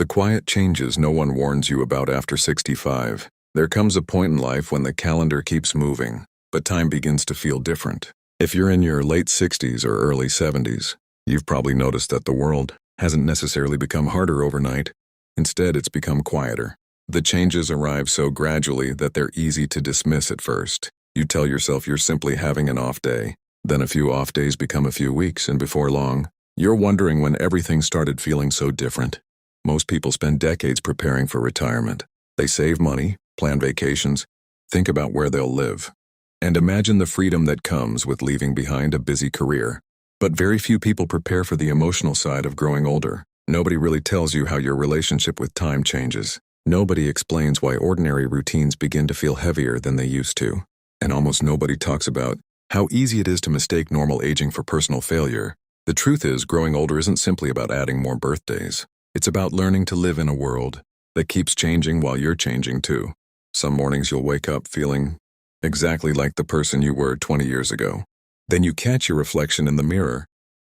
The quiet changes no one warns you about after 65. There comes a point in life when the calendar keeps moving, but time begins to feel different. If you're in your late 60s or early 70s, you've probably noticed that the world hasn't necessarily become harder overnight. Instead, it's become quieter. The changes arrive so gradually that they're easy to dismiss at first. You tell yourself you're simply having an off day. Then a few off days become a few weeks, and before long, you're wondering when everything started feeling so different. Most people spend decades preparing for retirement. They save money, plan vacations, think about where they'll live, and imagine the freedom that comes with leaving behind a busy career. But very few people prepare for the emotional side of growing older. Nobody really tells you how your relationship with time changes. Nobody explains why ordinary routines begin to feel heavier than they used to. And almost nobody talks about how easy it is to mistake normal aging for personal failure. The truth is, growing older isn't simply about adding more birthdays. It's about learning to live in a world that keeps changing while you're changing too. Some mornings you'll wake up feeling exactly like the person you were 20 years ago. Then you catch your reflection in the mirror,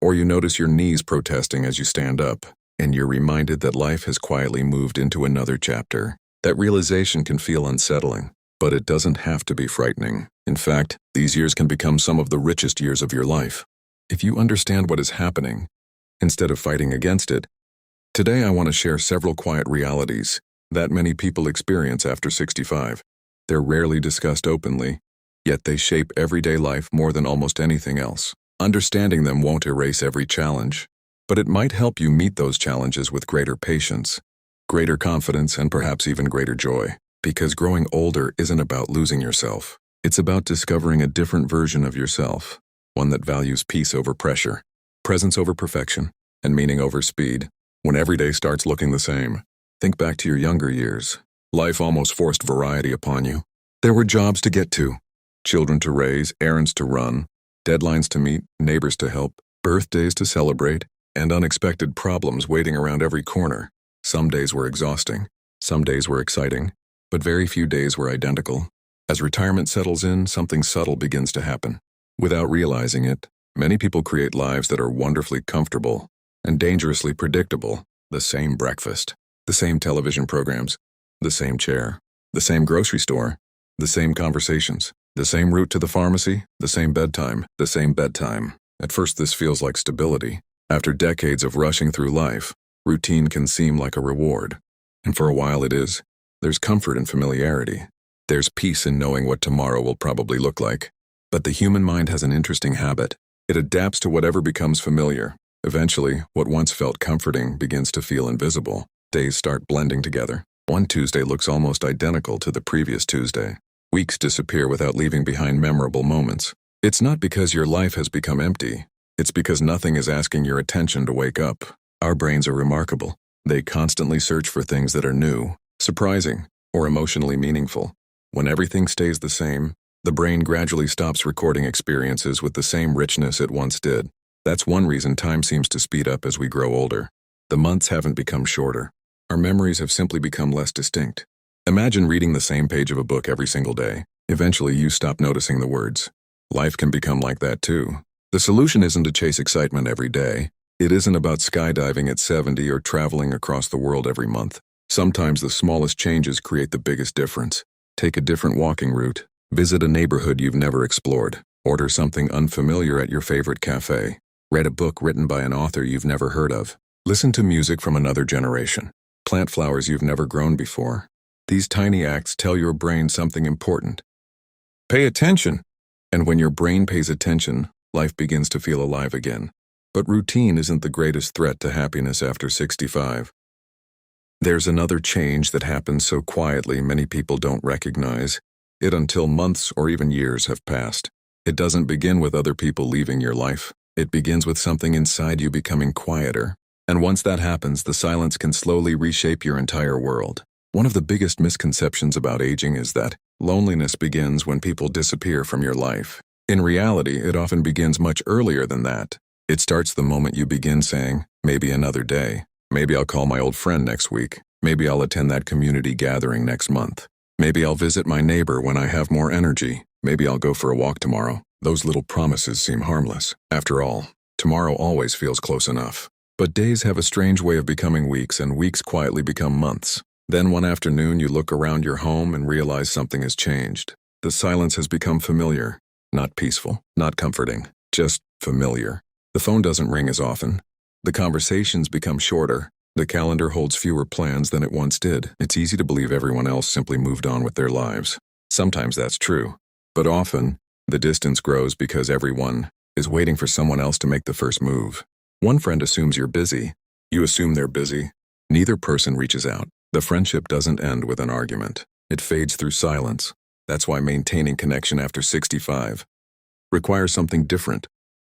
or you notice your knees protesting as you stand up, and you're reminded that life has quietly moved into another chapter. That realization can feel unsettling, but it doesn't have to be frightening. In fact, these years can become some of the richest years of your life, if you understand what is happening, instead of fighting against it. Today I want to share several quiet realities that many people experience after 65. They're rarely discussed openly, yet they shape everyday life more than almost anything else. Understanding them won't erase every challenge, but it might help you meet those challenges with greater patience, greater confidence, and perhaps even greater joy. Because growing older isn't about losing yourself. It's about discovering a different version of yourself, one that values peace over pressure, presence over perfection, and meaning over speed. When every day starts looking the same, think back to your younger years. Life almost forced variety upon you. There were jobs to get to, children to raise, errands to run, deadlines to meet, neighbors to help, birthdays to celebrate, and unexpected problems waiting around every corner. Some days were exhausting, some days were exciting, but very few days were identical. As retirement settles in, something subtle begins to happen. Without realizing it, many people create lives that are wonderfully comfortable and dangerously predictable. The same breakfast, the same television programs, the same chair, the same grocery store, the same conversations, the same route to the pharmacy, the same bedtime, the same bedtime. At first this feels like stability. After decades of rushing through life, routine can seem like a reward. And for a while it is. There's comfort in familiarity. There's peace in knowing what tomorrow will probably look like. But the human mind has an interesting habit. It adapts to whatever becomes familiar. Eventually, what once felt comforting begins to feel invisible. Days start blending together. One Tuesday looks almost identical to the previous Tuesday. Weeks disappear without leaving behind memorable moments. It's not because your life has become empty. It's because nothing is asking your attention to wake up. Our brains are remarkable. They constantly search for things that are new, surprising, or emotionally meaningful. When everything stays the same, the brain gradually stops recording experiences with the same richness it once did. That's one reason time seems to speed up as we grow older. The months haven't become shorter. Our memories have simply become less distinct. Imagine reading the same page of a book every single day. Eventually, you stop noticing the words. Life can become like that too. The solution isn't to chase excitement every day. It isn't about skydiving at 70 or traveling across the world every month. Sometimes the smallest changes create the biggest difference. Take a different walking route. Visit a neighborhood you've never explored. Order something unfamiliar at your favorite cafe. Read a book written by an author you've never heard of. Listen to music from another generation. Plant flowers you've never grown before. These tiny acts tell your brain something important. Pay attention. And when your brain pays attention, life begins to feel alive again. But routine isn't the greatest threat to happiness after 65. There's another change that happens so quietly many people don't recognize it until months or even years have passed. It doesn't begin with other people leaving your life. It begins with something inside you becoming quieter. And once that happens, the silence can slowly reshape your entire world. One of the biggest misconceptions about aging is that loneliness begins when people disappear from your life. In reality, it often begins much earlier than that. It starts the moment you begin saying, maybe another day. Maybe I'll call my old friend next week. Maybe I'll attend that community gathering next month. Maybe I'll visit my neighbor when I have more energy. Maybe I'll go for a walk tomorrow. Those little promises seem harmless. After all, tomorrow always feels close enough. But days have a strange way of becoming weeks, and weeks quietly become months. Then one afternoon you look around your home and realize something has changed. The silence has become familiar. Not peaceful, not comforting, just familiar. The phone doesn't ring as often. The conversations become shorter. The calendar holds fewer plans than it once did. It's easy to believe everyone else simply moved on with their lives. Sometimes that's true. But often, the distance grows because everyone is waiting for someone else to make the first move. One friend assumes you're busy. You assume they're busy. Neither person reaches out. The friendship doesn't end with an argument. It fades through silence. That's why maintaining connection after 65 requires something different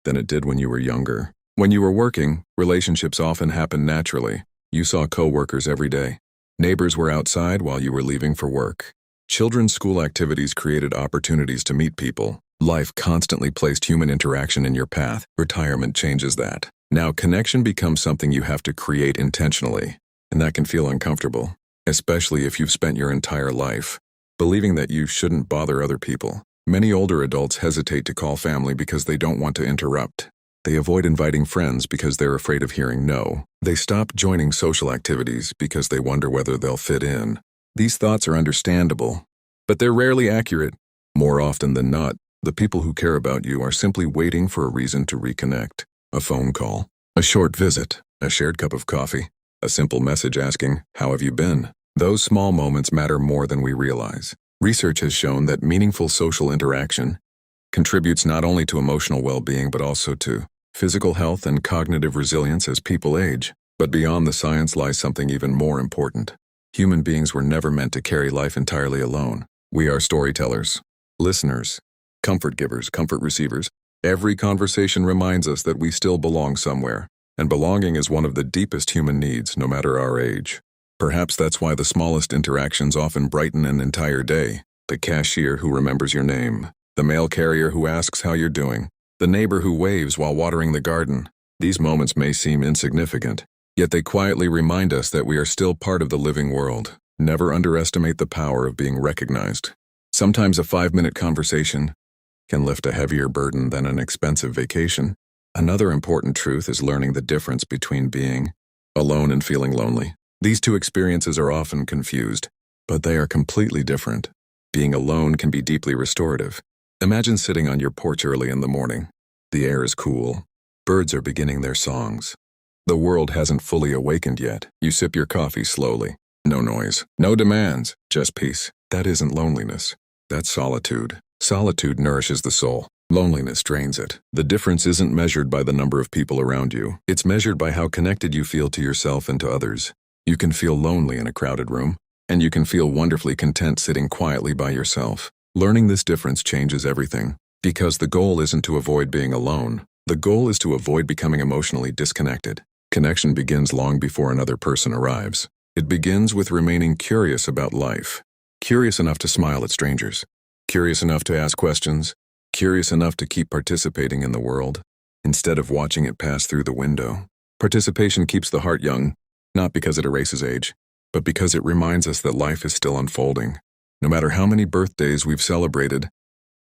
than it did when you were younger. When you were working, relationships often happened naturally. You saw coworkers every day. Neighbors were outside while you were leaving for work. Children's school activities created opportunities to meet people. Life constantly placed human interaction in your path. Retirement changes that. Now connection becomes something you have to create intentionally, and that can feel uncomfortable, especially if you've spent your entire life believing that you shouldn't bother other people. Many older adults hesitate to call family because they don't want to interrupt. They avoid inviting friends because they're afraid of hearing no. They stop joining social activities because they wonder whether they'll fit in. These thoughts are understandable, but they're rarely accurate. More often than not, the people who care about you are simply waiting for a reason to reconnect. A phone call, a short visit, a shared cup of coffee, a simple message asking, "How have you been?" Those small moments matter more than we realize. Research has shown that meaningful social interaction contributes not only to emotional well-being but also to physical health and cognitive resilience as people age. But beyond the science lies something even more important. Human beings were never meant to carry life entirely alone. We are storytellers, listeners, comfort givers, comfort receivers. Every conversation reminds us that we still belong somewhere, and belonging is one of the deepest human needs, no matter our age. Perhaps that's why the smallest interactions often brighten an entire day. The cashier who remembers your name, the mail carrier who asks how you're doing, the neighbor who waves while watering the garden. These moments may seem insignificant, yet they quietly remind us that we are still part of the living world. Never underestimate the power of being recognized. Sometimes a 5-minute conversation can lift a heavier burden than an expensive vacation. Another important truth is learning the difference between being alone and feeling lonely. These two experiences are often confused, but they are completely different. Being alone can be deeply restorative. Imagine sitting on your porch early in the morning. The air is cool. Birds are beginning their songs. The world hasn't fully awakened yet. You sip your coffee slowly. No noise, no demands, just peace. That isn't loneliness. That's solitude. Solitude nourishes the soul. Loneliness drains it. The difference isn't measured by the number of people around you. It's measured by how connected you feel to yourself and to others. You can feel lonely in a crowded room, and you can feel wonderfully content sitting quietly by yourself. Learning this difference changes everything, because the goal isn't to avoid being alone. The goal is to avoid becoming emotionally disconnected. Connection begins long before another person arrives. It begins with remaining curious about life. Curious enough to smile at strangers. Curious enough to ask questions. Curious enough to keep participating in the world, instead of watching it pass through the window. Participation keeps the heart young, not because it erases age, but because it reminds us that life is still unfolding. No matter how many birthdays we've celebrated,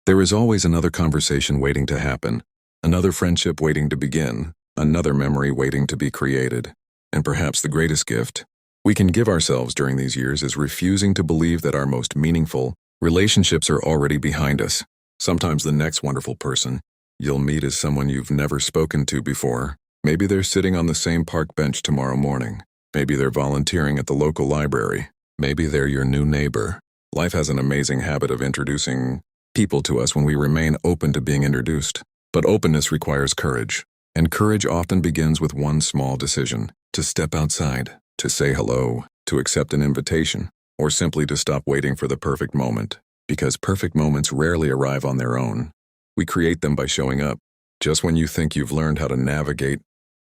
there is always another conversation waiting to happen, another friendship waiting to begin, another memory waiting to be created. And perhaps the greatest gift we can give ourselves during these years is refusing to believe that our most meaningful relationships are already behind us. Sometimes the next wonderful person you'll meet is someone you've never spoken to before. Maybe they're sitting on the same park bench tomorrow morning. Maybe they're volunteering at the local library. Maybe they're your new neighbor. Life has an amazing habit of introducing people to us when we remain open to being introduced. But openness requires courage. And courage often begins with one small decision: to step outside, to say hello, to accept an invitation, or simply to stop waiting for the perfect moment. Because perfect moments rarely arrive on their own. We create them by showing up, just when you think you've learned how to navigate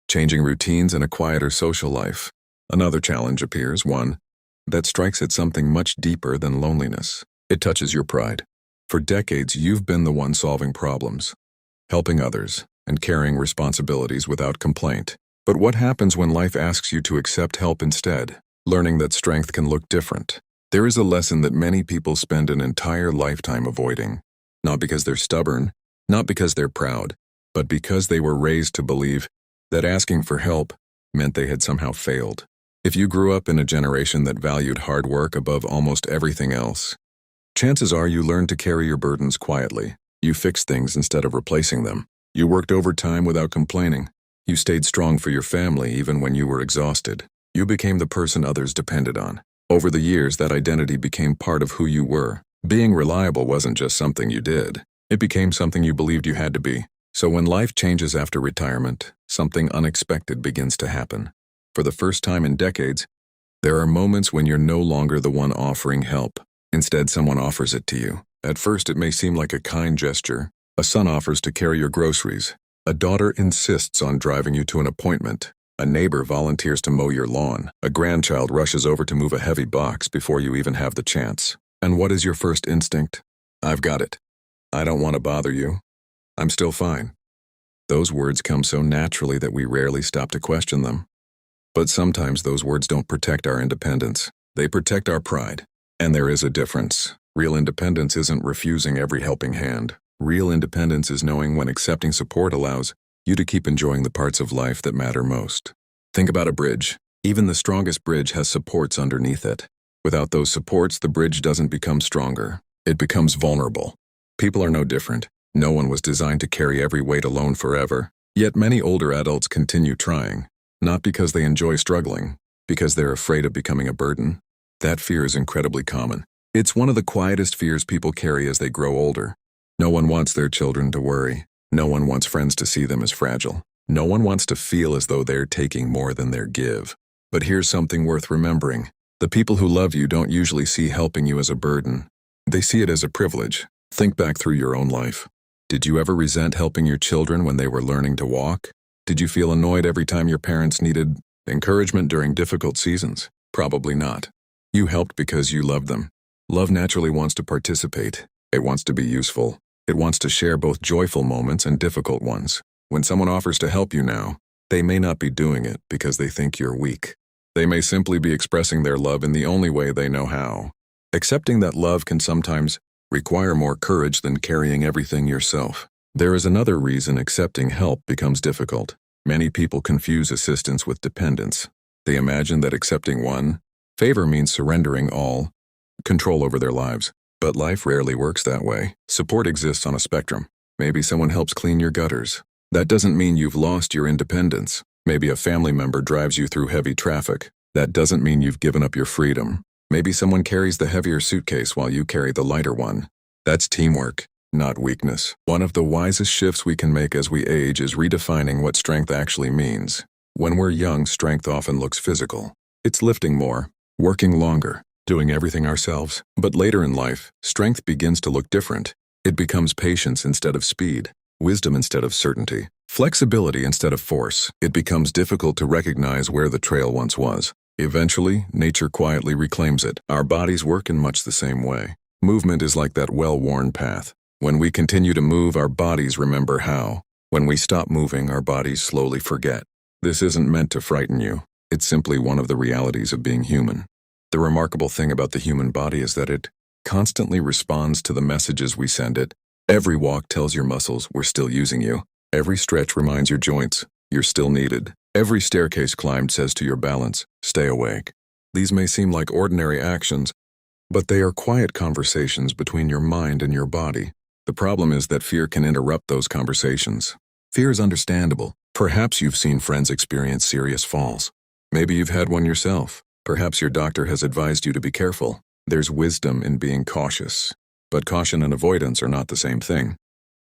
changing routines and a quieter social life. Another challenge appears, one that strikes at something much deeper than loneliness. It touches your pride. For decades, you've been the one solving problems, helping others, and carrying responsibilities without complaint. But what happens when life asks you to accept help instead? Learning that strength can look different. There is a lesson that many people spend an entire lifetime avoiding, not because they're stubborn, not because they're proud, but because they were raised to believe that asking for help meant they had somehow failed. If you grew up in a generation that valued hard work above almost everything else, chances are you learned to carry your burdens quietly. You fixed things instead of replacing them. You worked overtime without complaining. You stayed strong for your family even when you were exhausted. You became the person others depended on. Over the years, that identity became part of who you were. Being reliable wasn't just something you did. It became something you believed you had to be. So when life changes after retirement, something unexpected begins to happen. For the first time in decades, there are moments when you're no longer the one offering help. Instead, someone offers it to you. At first, it may seem like a kind gesture. A son offers to carry your groceries. A daughter insists on driving you to an appointment. A neighbor volunteers to mow your lawn. A grandchild rushes over to move a heavy box before you even have the chance. And what is your first instinct? I've got it. I don't want to bother you. I'm still fine. Those words come so naturally that we rarely stop to question them. But sometimes those words don't protect our independence. They protect our pride. And there is a difference. Real independence isn't refusing every helping hand. Real independence is knowing when accepting support allows you to keep enjoying the parts of life that matter most. Think about a bridge. Even the strongest bridge has supports underneath it. Without those supports, the bridge doesn't become stronger. It becomes vulnerable. People are no different. No one was designed to carry every weight alone forever. Yet many older adults continue trying. Not because they enjoy struggling, because they're afraid of becoming a burden. That fear is incredibly common. It's one of the quietest fears people carry as they grow older. No one wants their children to worry. No one wants friends to see them as fragile. No one wants to feel as though they're taking more than they give. But here's something worth remembering. The people who love you don't usually see helping you as a burden. They see it as a privilege. Think back through your own life. Did you ever resent helping your children when they were learning to walk? Did you feel annoyed every time your parents needed encouragement during difficult seasons? Probably not. You helped because you loved them. Love naturally wants to participate. It wants to be useful. It wants to share both joyful moments and difficult ones. When someone offers to help you now, they may not be doing it because they think you're weak. They may simply be expressing their love in the only way they know how. Accepting that love can sometimes require more courage than carrying everything yourself. There is another reason accepting help becomes difficult. Many people confuse assistance with dependence. They imagine that accepting one favor means surrendering all control over their lives. But life rarely works that way. Support exists on a spectrum. Maybe someone helps clean your gutters. That doesn't mean you've lost your independence. Maybe a family member drives you through heavy traffic. That doesn't mean you've given up your freedom. Maybe someone carries the heavier suitcase while you carry the lighter one. That's teamwork, not weakness. One of the wisest shifts we can make as we age is redefining what strength actually means. When we're young, strength often looks physical. It's lifting more, working longer, doing everything ourselves. But later in life, strength begins to look different. It becomes patience instead of speed, wisdom instead of certainty, flexibility instead of force. It becomes difficult to recognize where the trail once was. Eventually, nature quietly reclaims it. Our bodies work in much the same way. Movement is like that well-worn path. When we continue to move, our bodies remember how. When we stop moving, our bodies slowly forget. This isn't meant to frighten you. It's simply one of the realities of being human. The remarkable thing about the human body is that it constantly responds to the messages we send it. Every walk tells your muscles we're still using you. Every stretch reminds your joints you're still needed. Every staircase climbed says to your balance, stay awake. These may seem like ordinary actions, but they are quiet conversations between your mind and your body. The problem is that fear can interrupt those conversations. Fear is understandable. Perhaps you've seen friends experience serious falls. Maybe you've had one yourself. Perhaps your doctor has advised you to be careful. There's wisdom in being cautious. But caution and avoidance are not the same thing.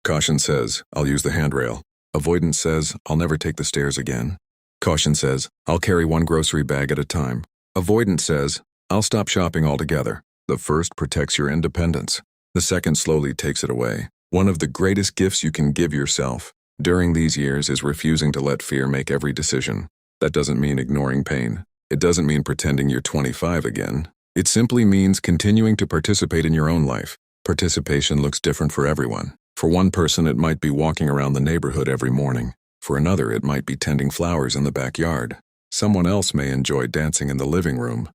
Caution says, I'll use the handrail. Avoidance says, I'll never take the stairs again. Caution says, I'll carry one grocery bag at a time. Avoidance says, I'll stop shopping altogether. The first protects your independence. The second slowly takes it away. One of the greatest gifts you can give yourself during these years is refusing to let fear make every decision. That doesn't mean ignoring pain. It doesn't mean pretending you're 25 again. It simply means continuing to participate in your own life. Participation looks different for everyone. For one person, it might be walking around the neighborhood every morning. For another, it might be tending flowers in the backyard. Someone else may enjoy dancing in the living room.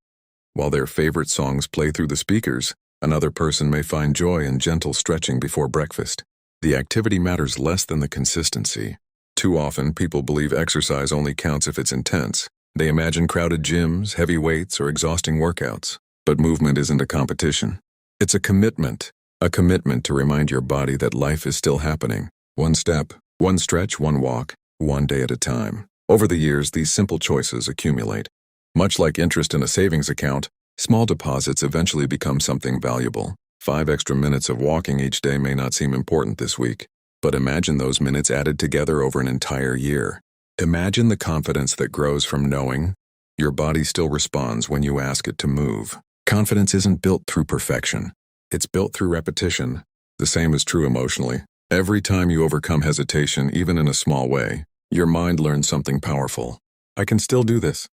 While their favorite songs play through the speakers, another person may find joy in gentle stretching before breakfast. The activity matters less than the consistency. Too often, people believe exercise only counts if it's intense. They imagine crowded gyms, heavy weights, or exhausting workouts. But movement isn't a competition. It's a commitment to remind your body that life is still happening. One step, one stretch, one walk, one day at a time. Over the years, these simple choices accumulate. Much like interest in a savings account, small deposits eventually become something valuable. 5 extra minutes of walking each day may not seem important this week, but imagine those minutes added together over an entire year. Imagine the confidence that grows from knowing your body still responds when you ask it to move. Confidence isn't built through perfection. It's built through repetition. The same is true emotionally. Every time you overcome hesitation, even in a small way, your mind learns something powerful. I can still do this.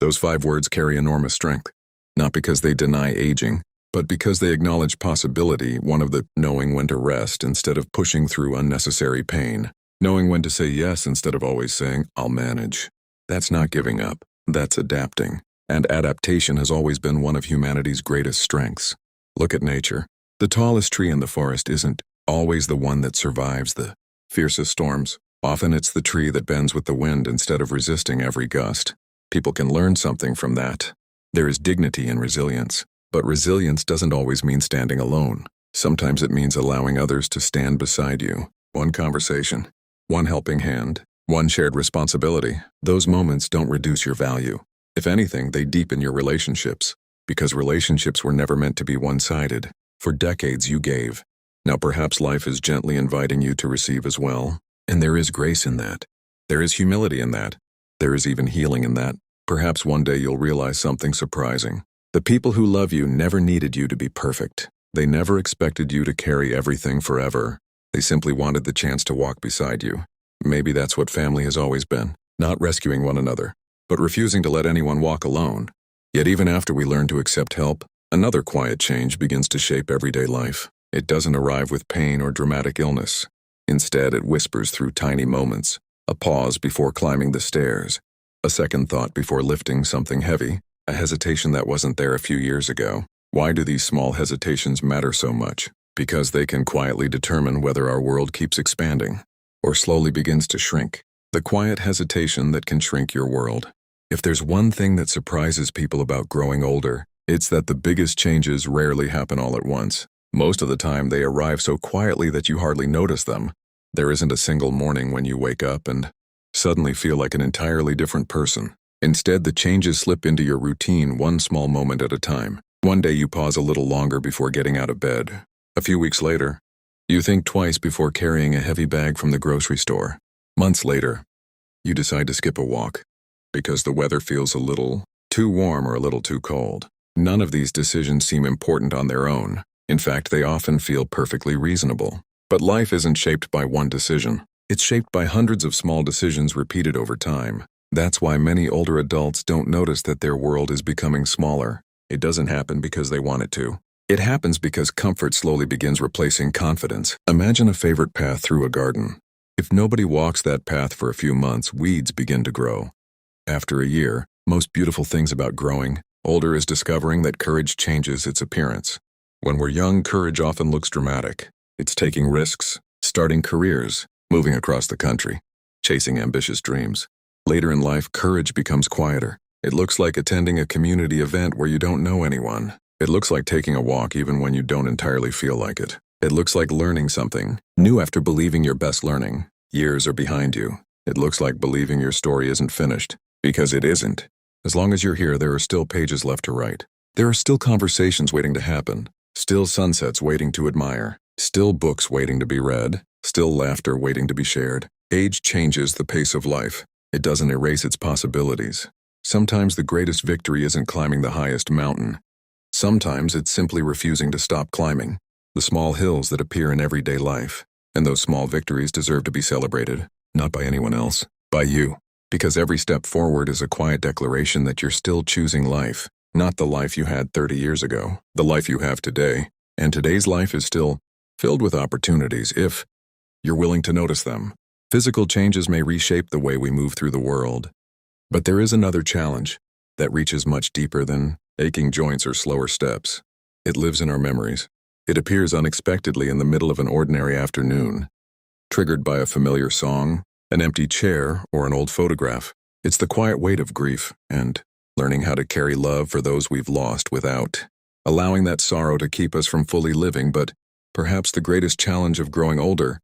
Those 5 words carry enormous strength, not because they deny aging, but because they acknowledge possibility, one of the knowing when to rest instead of pushing through unnecessary pain, knowing when to say yes instead of always saying, I'll manage. That's not giving up, that's adapting. And adaptation has always been one of humanity's greatest strengths. Look at nature. The tallest tree in the forest isn't always the one that survives the fiercest storms. Often it's the tree that bends with the wind instead of resisting every gust. People can learn something from that. There is dignity in resilience. But resilience doesn't always mean standing alone. Sometimes it means allowing others to stand beside you. One conversation, one helping hand, one shared responsibility. Those moments don't reduce your value. If anything, they deepen your relationships, because relationships were never meant to be one-sided. For decades you gave. Now perhaps life is gently inviting you to receive as well. And there is grace in that. There is humility in that. There is even healing in that. Perhaps one day you'll realize something surprising. The people who love you never needed you to be perfect. They never expected you to carry everything forever. They simply wanted the chance to walk beside you. Maybe that's what family has always been. Not rescuing one another, but refusing to let anyone walk alone. Yet even after we learn to accept help, another quiet change begins to shape everyday life. It doesn't arrive with pain or dramatic illness. Instead, it whispers through tiny moments. A pause before climbing the stairs. A second thought before lifting something heavy. A hesitation that wasn't there a few years ago. Why do these small hesitations matter so much? Because they can quietly determine whether our world keeps expanding or slowly begins to shrink. The quiet hesitation that can shrink your world. If there's one thing that surprises people about growing older, it's that the biggest changes rarely happen all at once. Most of the time, they arrive so quietly that you hardly notice them. There isn't a single morning when you wake up and suddenly feel like an entirely different person. Instead, the changes slip into your routine one small moment at a time. One day you pause a little longer before getting out of bed. A few weeks later, you think twice before carrying a heavy bag from the grocery store. Months later, you decide to skip a walk because the weather feels a little too warm or a little too cold. None of these decisions seem important on their own. In fact, they often feel perfectly reasonable. But life isn't shaped by one decision. It's shaped by hundreds of small decisions repeated over time. That's why many older adults don't notice that their world is becoming smaller. It doesn't happen because they want it to. It happens because comfort slowly begins replacing confidence. Imagine a favorite path through a garden. If nobody walks that path for a few months, weeds begin to grow. After a year, most beautiful things about growing older is discovering that courage changes its appearance. When we're young, courage often looks dramatic. It's taking risks, starting careers, moving across the country, chasing ambitious dreams. Later in life, courage becomes quieter. It looks like attending a community event where you don't know anyone. It looks like taking a walk even when you don't entirely feel like it. It looks like learning something new after believing your best learning. Years are behind you. It looks like believing your story isn't finished, because it isn't. As long as you're here, there are still pages left to write. There are still conversations waiting to happen, still sunsets waiting to admire, still books waiting to be read, still laughter waiting to be shared. Age changes the pace of life. It doesn't erase its possibilities. Sometimes the greatest victory isn't climbing the highest mountain. Sometimes it's simply refusing to stop climbing the small hills that appear in everyday life. And those small victories deserve to be celebrated, not by anyone else, by you. Because every step forward is a quiet declaration that you're still choosing life, not the life you had 30 years ago, the life you have today. And today's life is still filled with opportunities if you're willing to notice them. Physical changes may reshape the way we move through the world. But there is another challenge that reaches much deeper than aching joints or slower steps. It lives in our memories. It appears unexpectedly in the middle of an ordinary afternoon, triggered by a familiar song, An empty chair or an old photograph. It's the quiet weight of grief and learning how to carry love for those we've lost without allowing that sorrow to keep us from fully living. But perhaps the greatest challenge of growing older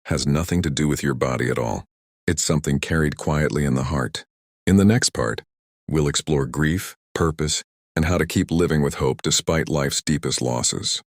has nothing to do with your body at all. It's something carried quietly in the heart. In the next part, we'll explore grief, purpose, and how to keep living with hope despite life's deepest losses.